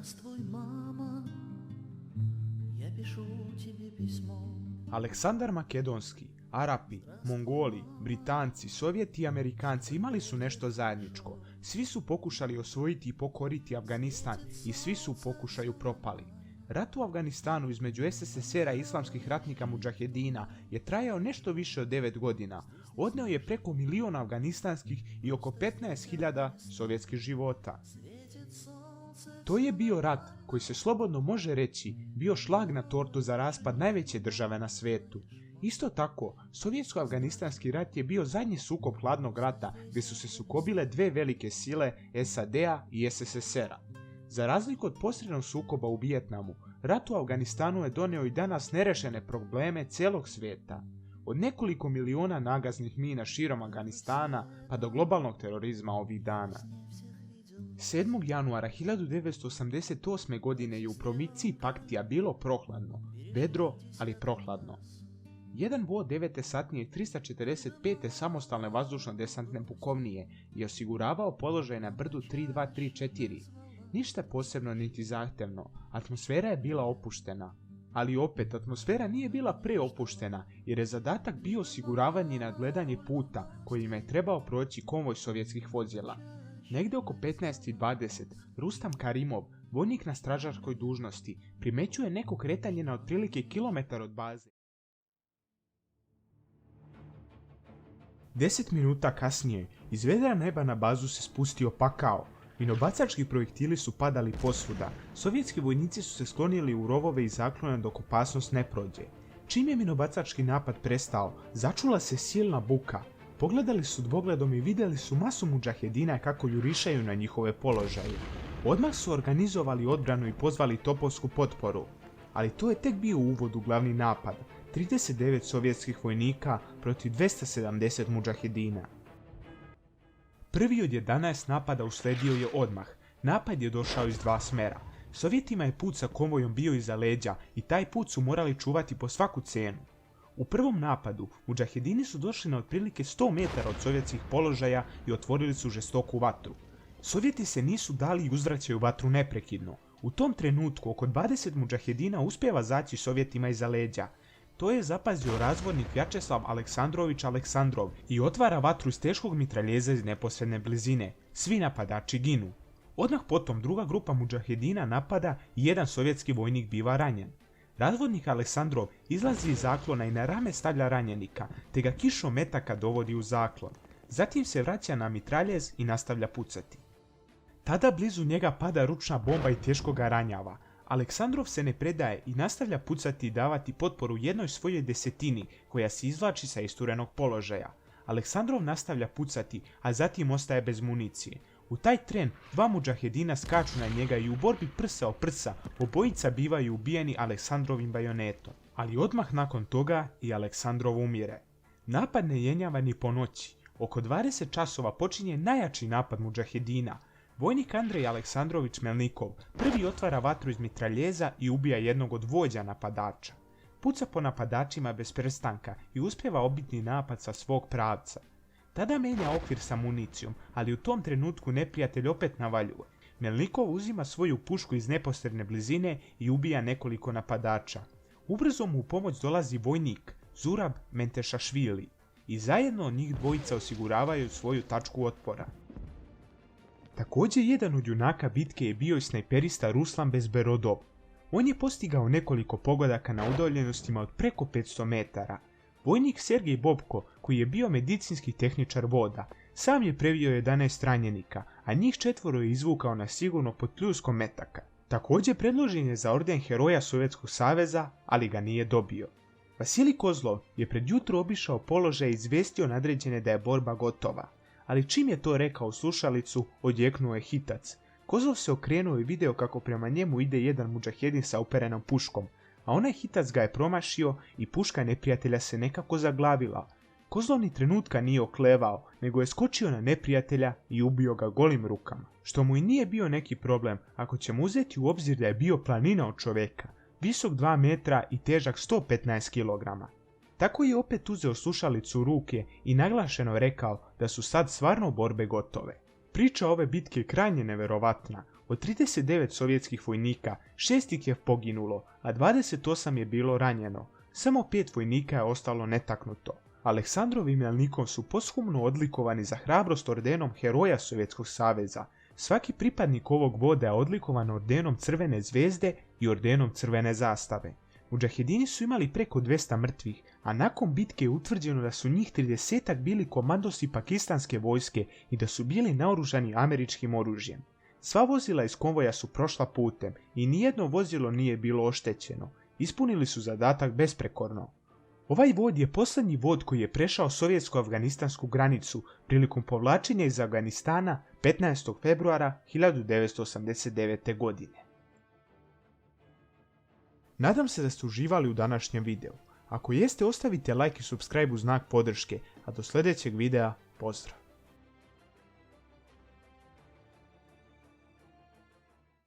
Здравствуй, мама, я пишу тебе письмо. Aleksandar Makedonski, Arapi, Mongoli, Britanci, Sovjeti i Amerikanci imali su nešto zajedničko. Svi su pokušali osvojiti i pokoriti Afganistan i svi su u pokušaju propali. Rat u Afganistanu između SSSR-a i islamskih ratnika mudžahedina je trajao nešto više od 9 godina. Odneo je preko 1 miliona afganistanskih i oko 15.000 sovjetskih života. To je bio rat koji se slobodno može reći bio šlag na tortu za raspad najveće države na svijetu. Isto tako, sovjetsko-afganistanski rat je bio zadnji sukob hladnog rata gdje su se sukobile dve velike sile SAD-a i SSSR-a. Za razliku od posrednog sukoba u Vijetnamu, rat u Afganistanu je donio i danas nerešene probleme cijelog svijeta. Od nekoliko miliona nagaznih mina širom Afganistana pa do globalnog terorizma ovih dana. 7. januara 1988. godine je u provinciji Paktija bilo prohladno, vedro, ali prohladno. Jedan vod 9. satnije 345. samostalne vazdušno-desantne pukovnije je osiguravao položaj na brdu 3234. Ništa posebno niti zahtevno, atmosfera je bila opuštena. Ali opet, atmosfera nije bila preopuštena jer je zadatak bio osiguravanje i nadgledanje puta kojima je trebao proći konvoj sovjetskih vozila. Negdje oko 15:20 Rustam Karimov, vojnik na stražarskoj dužnosti, primećuje neko kretanje na otprilike kilometar od baze. 10 minuta kasnije, iz vedra neba na bazu se spustio pakao. Minobacački projektili su padali posvuda, sovjetski vojnici su se sklonili u rovove i zaklone dok opasnost ne prođe. Čim je minobacački napad prestao, začula se silna buka. Pogledali su dvogledom i vidjeli su masu mudžahedina kako jurišaju na njihove položaje. Odmah su organizovali odbranu i pozvali topovsku potporu. Ali to je tek bio uvod u glavni napad, 39 sovjetskih vojnika protiv 270 mudžahedina. Prvi od 11 napada usledio je odmah. Napad je došao iz dva smera. Sovjetima je put sa konvojom bio iza leđa i taj put su morali čuvati po svaku cenu. U prvom napadu, mudžahedini su došli na otprilike 100 metara od sovjetskih položaja i otvorili su žestoku vatru. Sovjeti se nisu dali i uzvraćaju vatru neprekidno. U tom trenutku oko 20 mudžahedina uspijeva zaći Sovjetima iza leđa. To je zapazio razvodnik Vjačeslav Aleksandrović Aleksandrov i otvara vatru iz teškog mitraljeza iz neposredne blizine. Svi napadači ginu. Odmah potom druga grupa mudžahedina napada i jedan sovjetski vojnik biva ranjen. Razvodnik Aleksandrov izlazi iz zaklona i na rame stavlja ranjenika, te ga kišom metaka dovodi u zaklon. Zatim se vraća na mitraljez i nastavlja pucati. Tada blizu njega pada ručna bomba i teško ga ranjava. Aleksandrov se ne predaje i nastavlja pucati i davati potporu jednoj svojoj desetini koja se izvlači sa isturenog položaja. Aleksandrov nastavlja pucati, a zatim ostaje bez municije. U taj tren dva mudžahedina skaču na njega i u borbi prsa o prsa obojica bivaju ubijeni Aleksandrovim bajonetom. Ali odmah nakon toga i Aleksandrov umire. Napad ne jenjava ni po noći. Oko 20 časova počinje najjači napad mudžahedina. Vojnik Andrej Aleksandrović Melnikov prvi otvara vatru iz mitraljeza i ubija jednog od vođa napadača. Puca po napadačima bez prestanka i uspijeva obiti napad sa svog pravca. Tada menja okvir sa municijom, ali u tom trenutku neprijatelj opet navaljuje. Melnikov uzima svoju pušku iz neposredne blizine i ubija nekoliko napadača. Ubrzo mu u pomoć dolazi vojnik Zurab Mentešašvili i zajedno njih dvojica osiguravaju svoju tačku otpora. Također jedan od junaka bitke je bio i snajperista Ruslan Bezberodov. On je postigao nekoliko pogodaka na udaljenostima od preko 500 metara. Vojnik Sergej Bobko, koji je bio medicinski tehničar voda, sam je previo 11 ranjenika, a njih 4 je izvukao na sigurno pod pljuskom metaka. Također predložen je za orden Heroja Sovjetskog saveza, ali ga nije dobio. Vasilij Kozlov je pred jutro obišao položaj i izvestio nadređene da je borba gotova. Ali čim je to rekao u slušalicu, odjeknuo je hitac. Kozlov se okrenuo i video kako prema njemu ide jedan mudžahedin sa uperenom puškom, a onaj hitac ga je promašio i puška neprijatelja se nekako zaglavila. Kozlov ni trenutka nije oklevao, nego je skočio na neprijatelja i ubio ga golim rukama. Što mu i nije bio neki problem ako ćemo uzeti u obzir da je bio planina od čoveka, visok 2 metra i težak 115 kg. Tako je opet uzeo slušalicu u ruke i naglašeno rekao da su sad stvarno borbe gotove. Priča ove bitke je krajnje neverovatna. Od 39 sovjetskih vojnika, 6 ih je poginulo, a 28 je bilo ranjeno. Samo 5 vojnika je ostalo netaknuto. Aleksandrov i Melnikov su posthumno odlikovani za hrabrost ordenom Heroja Sovjetskog saveza. Svaki pripadnik ovog voda je odlikovan ordenom Crvene zvezde i ordenom Crvene zastave. Mudžahedini su imali preko 200 mrtvih, a nakon bitke je utvrđeno da su njih 30-ak bili komandosi pakistanske vojske i da su bili naoružani američkim oružjem. Sva vozila iz konvoja su prošla putem i nijedno vozilo nije bilo oštećeno. Ispunili su zadatak besprekorno. Ovaj vod je posljednji vod koji je prešao sovjetsko-afganistansku granicu prilikom povlačenja iz Afganistana 15. februara 1989. godine. Nadam se da ste uživali u današnjem videu. Ako jeste, ostavite like i subscribe u znak podrške, a do sljedećeg videa pozdrav!